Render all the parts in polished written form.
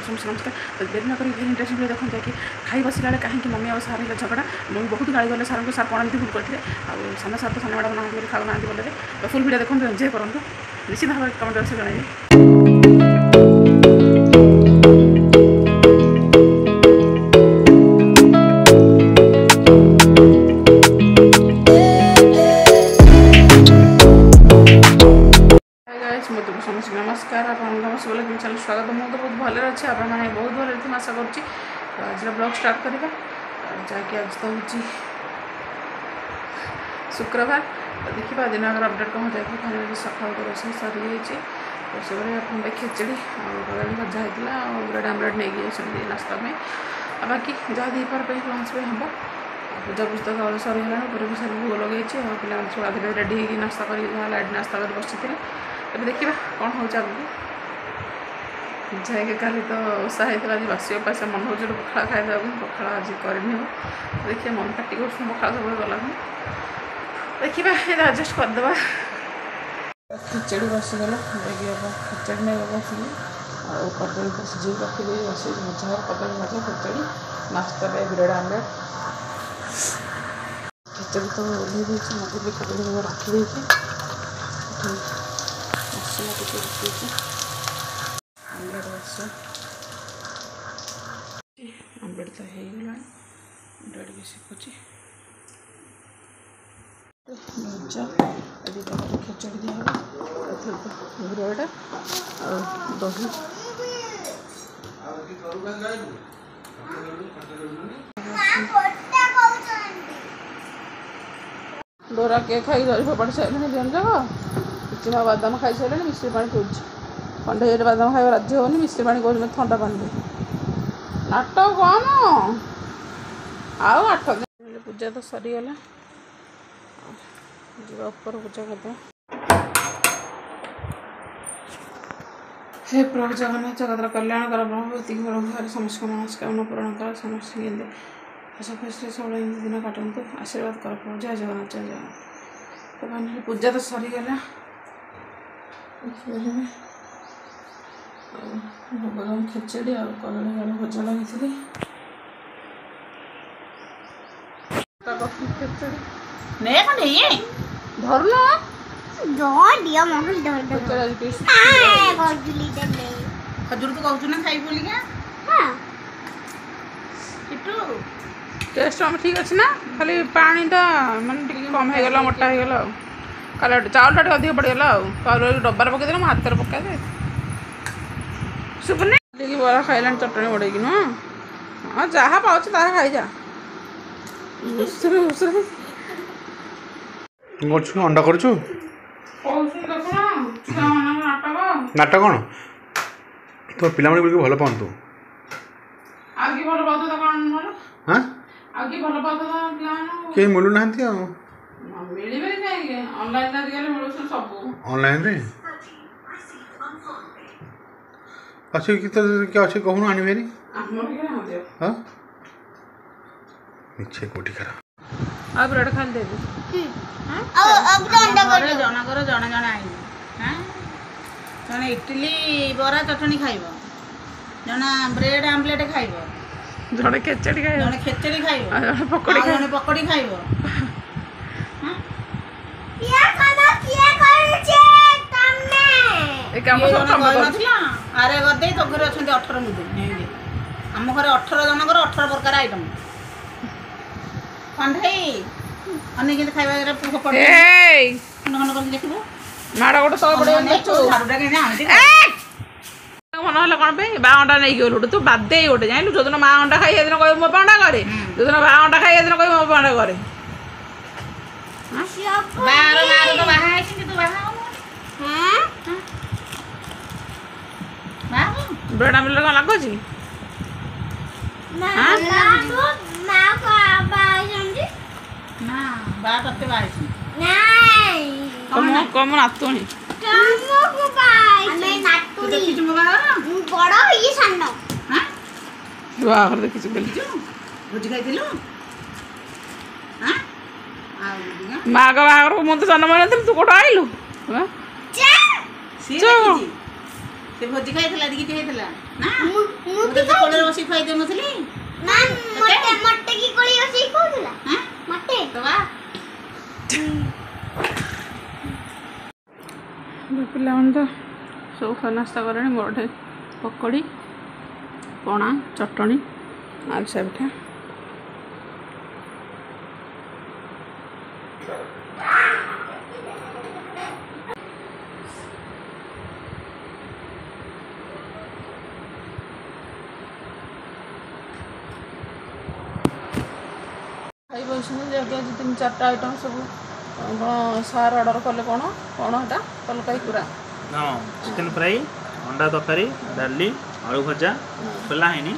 समस्त नमस्कार। तो देरी नक इंटरेस्टिंग वीडियो देखते कि खाई बसला बेले कहीं मम्मी और सार झगड़ा मम्मी बहुत गाड़ी गले सार को सार कौन एमती भूल करते और सान सार तो सान मैडम ना खाऊ ना बोले। तो फुल वीडियो देखते एंजय करूँ निश्चित भाव कमेंट बक्स जन। समस्त नमस्कार आप समस्त बोले चैनल स्वागत। मुझे तो बहुत भले अच्छे आप बहुत भले थी आशा करुँच। तो आज ब्लॉग स्टार्ट करवा जहाँकि आज तो हूँ शुक्रवार। तो देखा दिन आगे अपडेट कौन जाए खाने सकाल तो रोषे सरी जाइए रोषे आप खिचड़ी और भजा होता और ब्रेड आमलेट नहीं गए नाश्ता में आ बाकी जहाँ दीपार पे लंच पे हम पूजा पुस्तक सरीगला पूरे भी सारी भोग लगे और पिला सब रेडी हो नाश्ता कर लाइट नाश्ता कर बसी अब देखा कौन हो जाए काली तो ओषा होता आज बासी पैसा मन हो पखाड़ खाइदा पखाड़ आज करनी हो देखिए मन पार्टी कर पखाड़ सब गला देखा एडजस्ट करदे। खिचड़ी बसीगला खिचड़ी नहीं बसी और कदली को सिझे रखी बस भजा कदली भजा खिचड़ी नाश्ता ब्रेड आमलेट खिचड़ी तो ओल्लि मत कदली रखी मसला टी रखी आमलेट बस आमलेट तो होगा ब्रेड भी शिखुची भजा अभी तक खिचड़ी दिया ब्रेड और दही डोरा के खाई फोपाड़ी सारे दिन जाक किसी बादाम खाई सारे मिश्री पानी पीछे खंडे बादाम खाई राजी होनी मिश्री पानी कौन ठंडा पानी नाटक कौन आउ 8 दिन पूजा तो सरीगला जा ऊपर पूजा करदे। हे प्रभु जगन्नाथ जगत कल्याण कर ब्रह्मवती घर समस्त मनस्कामना पूर्ण कर समस्त हस खुशी सब दिन काटतु आशीर्वाद कर प्रभु। जय जगन्नाथ जय जगन्नाथ। तो फाइनली पूजा तो सरीगला भोग खिचड़ी और कदली भजा लगी खिचड़ी धरना खजूर तो कहूँ ना खाई बोली टेस्ट हम ठीक अच्छे ना खाली पानीटा मानते कम हो गला मोटा हो गला काला चाउल टा अधिक पड़गला चाउल डब्बार पकईदे हाथ में पकड़े सुबह बरा खाइलान चटनी बड़े नुह हाँ जहाँ पाँच ता खाई जा अंडा कर नाटक कौन तो पिला भल पातु कहीं मिलू ना ऑनलाइन रे अच्छे कि अच्छे कहूँ आनी भारी हाँ मिछे कोटी खरा अब ब्रेड खाली देबे जनकर जड़े जड़े आई जड़े इडली बरा चटनी खाइब जना ब्रेड आमलेट खाइब जड़े खिचड़ी खाइब जड़े खिचड़ी खाइब पकड़ी जड़े पकड़ी खाइब आरे गदे तो घर अच्छा 18 मुदे आम घर 18 जनकर 18 प्रकार आइटम कंठाई अनेक खाइबा देखो माड़ा गोटे सब बड़े मन है कौन पे बा अंडा नहीं गलु तू बादे गोटे जान जो दिन माँ अंडा खाई दिन कह मो अंडा करे जो दिन बा अंडा खाई दिन कह मो अंडा करे ब्रेड आमलेट कौन लगुच कम नातुणी बाहर देखी माँ का बाहर को मुझे जन्म तू कौट आइलु भोजी खाई मुझे तो कोले बसी खाई दे नथली ना मट्टे मट्टे की कोली बसी कहउला हां मट्टे तो बा पिलाମାନେ ତ ସବୁ ନାସ୍ତା କଲେଣି। ମୋର ଗୋଟେ ପକୋଡ଼ି, ପଣା, ଚଟଣି, ଆରିସା ପିଠା। ଖାଇ ବସିଛନ୍ତି ଯେହେତୁ ଆଜି 3-4ଟା ଆଇଟମ୍ ସବୁ କ'ଣ ସାର୍ ଅର୍ଡ଼ର କଲେ କ'ଣ ହେଟା ତଲକାଇ ପୁରା हाँ चिकेन फ्राई अंडा तरकारी डाली आलू भजा खोला है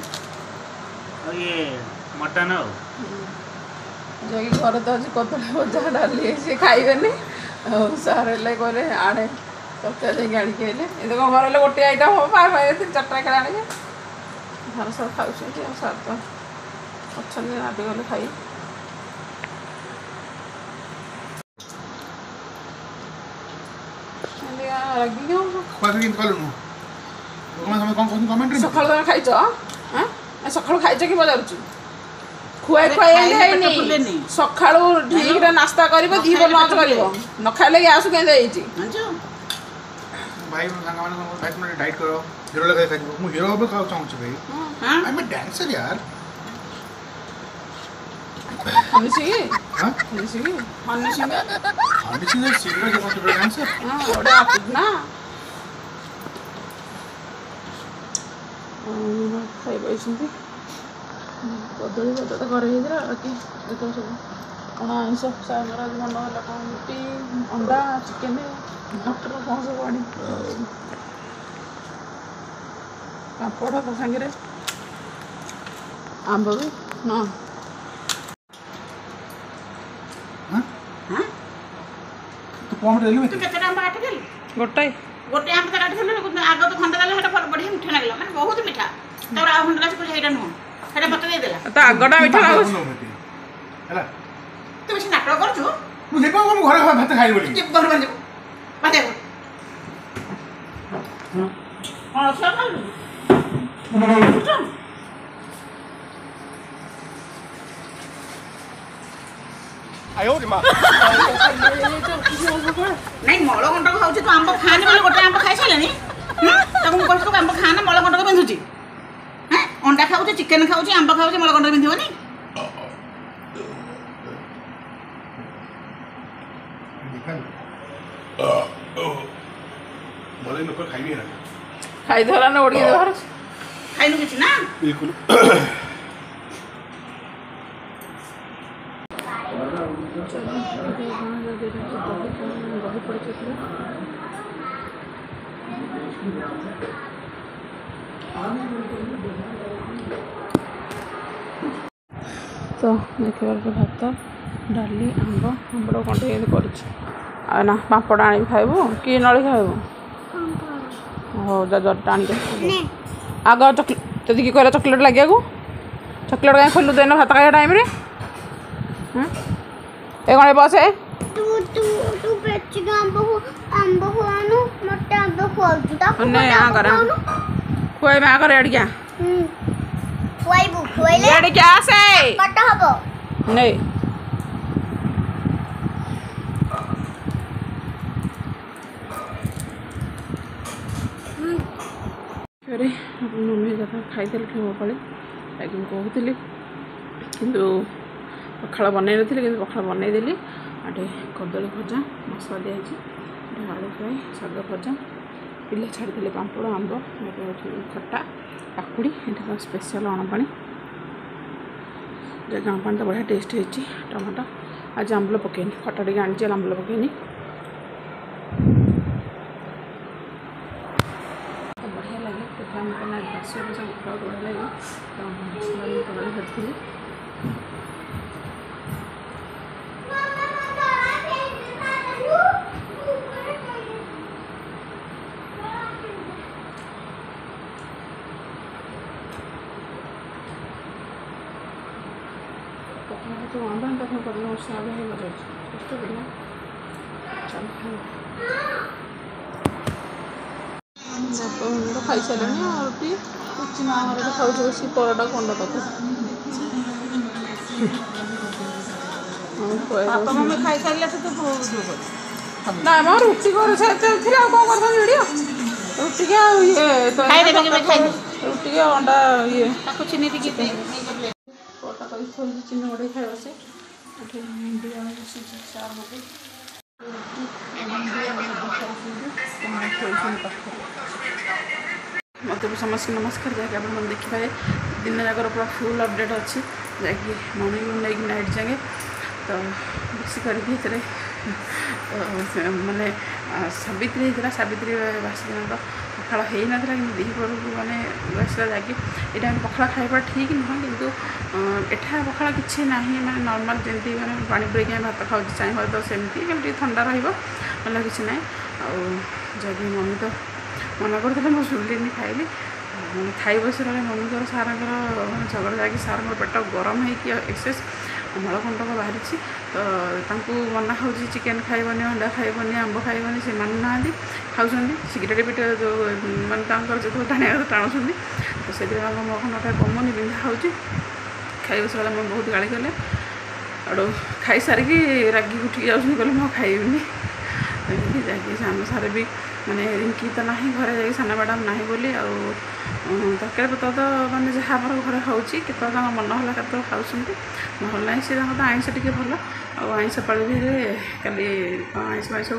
और ये मटन हो ଯାହାକି ଘରେ ତ ଆଜି କଦଳୀ ଭଜା ଡାଲି ହେଇଛି ଖାଇବେନି। ଆଉ ସାର୍ ହେଲେ କହିଲେ ଆଣେ ତରକାରୀ ଯାଇକି ଆଣିକି ଆଇଲେ। ଏମିତି କ'ଣ ଘରେ ହେଲେ ଗୋଟିଏ ଆଇଟମ୍ ହେବ 3-4ଟା ଏକାଳେ ଆଣିବେ। ଘରେ ସବୁ ଖାଉଛନ୍ତି ଆଉ ସାର୍ ତ ଅଛନ୍ତି ନାଟି ଗଲେ ଖାଇ। ରାଗିକି ସକାଳୁ ତମେ ଖାଇଛ? ସକାଳୁ ଖାଇଛ କି ପଚାରୁଛୁ? ଖୁଆଇ ହେଇନି। ସକାଳୁ ଠିକରେ ନାସ୍ତା କରିବ, ଦିପହର ଲଞ୍ଚ କରିବ। ନ ଖାଇଲେ ଗ୍ୟାସ୍ କେମିତି ହେଇଛି? भाई सामान भाई तुम डाइट करो हीरो लगा खाइ मु हीरो भी खाऊ चाहूँ भाई। आई एम डांसर यार। हनी सिंह हां हनी सिंह सिंगर जो कौन डांसर हां ओडे आतिक ना खाइ बइसंती कदली भजा तो घरे ହେଇଥିଲା ବାକି ଏତ ସବୁ କ'ଣ ଆଇଁଷ ସାଙ୍ଗରେ ଆଜି ମନ ହେଲା କ'ଣ ରୁଟି, ଅଣ୍ଡା, ଚିକେନ, ମଟର କ'ଣ ସବୁ ଆଣି ପାମ୍ପଡ଼ ତା ସାଙ୍ଗରେ ଆମ୍ବ ବି ନା तो कौन रेलवे तू केते आंबा काटी देली ଗୋଟାଏ गोटे आंबा काटी देली आग तो खंडा देला हेटा बढ़िया मिठा लागला माने बहुत मीठा तोरा आ खंडा से हेटा नु हेटा मत दे देला ତା ଆଗଟା ମିଠା ଲାଗୁଛି। ହେଲା तू बेसी नाटक करछु मु देखो हम घर भात खाइ बोली चुप घर बन बाजे हां सब खालु आयो रे मां नहीं मल गंडक खाଉଛି तू आंब खाने बोले गोटे आंब खाइ सालेनी ताको मु कहछु आंब खाना मल गंडक बिंधुची हैं अंडा खाଉଛି चिकेन खाଉଛି आंब खाଉଛି मल गंडक बिंधिबनी बोले लोग खाइबे ना ଖାଇ ଧରା ନା ଓଡ଼ିକି ଧର ଖାଇनु କିଛି ନା बिल्कुल ଦହି ପଡ଼ିଛି ତ ଦେଖିବାର ଭାତ ଡାଲି ଆମ୍ବ ଆମ୍ବଟା କ'ଣ ଟିକେ ଏମିତି କରିଛି ଆଉ ନା ପାମ୍ପଡ଼ ଆଣିକି ଖାଇବୁ କି ନଳି ଖାଇବୁ? ହଉ ଯା ଜରିଟା ଆଣିକି ଆଗ ଯଦି କି କହିଲା ଚକୋଲେଟ୍ ଲାଗିବାକୁ ଚକୋଲେଟ୍ କାହିଁ ଖୋଲୁ ଦେନ ଭାତ ଖାଇବା ଟାଇମ୍ରେ ଏ କ'ଣ ବସେ तू तू तू बेची के आंब खुआनु मट्टे आंब खुआउछु ता खुआई माँ करे अड़िया खुआइबु खुआइले अड़िया आसे कट हबो नहीं अरे मम्मी कथा खाई ठीक हो पाली लेकिन कहूली किंतु पखाड़ बनई नी कि पखाड़ बनईदेली आटे कदली भजा मसला दिखाई आलू फ्राए शाग भजा पिला छाड़ी पांपड़ आंब खटा काकुड़ी ये स्पेशल अणपाणी अणपाणी तो बढ़िया टेस्ट होती टमाटो आज आंबल पकईनी खटा टे आनी आंबल पकईनी बढ़िया लगे पिठा बासी पिठा उठा बढ़िया लगे कदली भेटी तो आंबा तक करना उससे आगे है मजा तो बढ़िया चल खाई सारे रुटी चिन्ह हमारे खाऊ बस परोटा कंडा तक बापा मम्मी खाई सारे ना म रुटी कर कौन कर वीडियो रुटी के रुटी के अंडा ये चिनी टी परोटा कर चिन्ह गोटे खाए से मत समस्त नमस्कार जैक आप देखिए दिन जाकर पूरा फुल अपडेट अच्छी जैकि मॉर्निंग नहीं नाइट जाए तो बेसी कर माने सावित्री होता सावित्री बासी दिन पखाड़ हो ना कि दीपर को मैंने आसला जाकि यहाँ पखाड़ खाइबा ठीक नुह कि एठा पखाड़ किसी ना मैंने नॉर्मल जमी मैंने पानी पूरे भात खाऊ चाहिए तो सेमती ठंडा रहा किसी ना जब मम्मी तो मना करते मुझे शुणिली खाइली खाई बस मम्मी को सार झगड़ा जाकि सार पेट गरम हो एक्सेस मलकंटक बाहरी तो मना हो चिकेन खाइबनी अंडा खाइबनी आंब खाइबनी से मानुना खाऊँ सिगरेट पिट जो मैंने जो टाणिया टाणुंट तो से मलकंटा कमुनी बिंधा हो खाई बस मैं बहुत गाड़ी कले आड़ खाई सारिकी रागी उठिक जाऊँ कहले मैं खाइबी जाकि साम सारे भी माने रिंकी तो ना घरे जा साना मैडम ना बोली तरकारी पत्र तो माने जहाँ घर खाऊँगी केत मन है केत खाऊँ ना ना सी तो आइंस टी भल आइंस पाड़ी भी काली आइंस माइस सब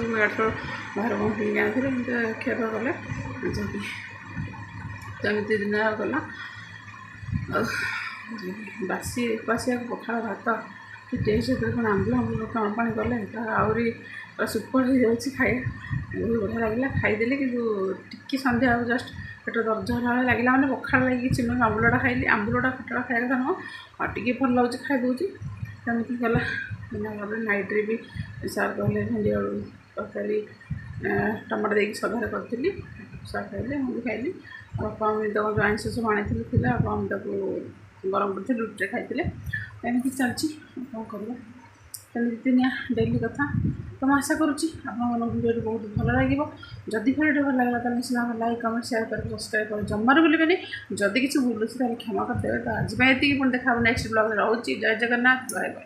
बाहर कौन किणी आनी खेप कले जमी दिन गला बासी उपासिया पखाड़ भात कि टेस्ट कौन आंबुल आंबुल टण पानी कले आहरी सुपर हो जाऊँगी खाया बहुत बढ़िया लगे खाईदेली कि सन्ध्या जस्ट पेट दर्ज है लगे मैंने पखाड़ लगे चिन्ह आंबुलटा खाइली आंबुलटा खटा खाया कथा नुह टी भल लगे खाईदे कमी गला नाइट्रे भी सार कहले भेंडी आलू तरकारी टमाटो देकी सधारे करी सार खाइले मुझे खाइली बापा मम्मी तो जो आइंस सब आनी थी बापा मम्मी गरम कर रुटी खाई एमती चलती कौन कर नितिनिया डेली कथा तो मैं आशा करुँची भिडियो बहुत भल लगे जदि भिडियो भल लगा तो निश्चित लाइक कमेंट शेयर कर सब्सक्राइब कर जमार भूलें जदि किसी भूल अच्छे क्षमा करदेवे तो आज ये पुणी देखा नेक्स्ट ब्लॉग रोचे जय जगन्नाथ बाय बाय।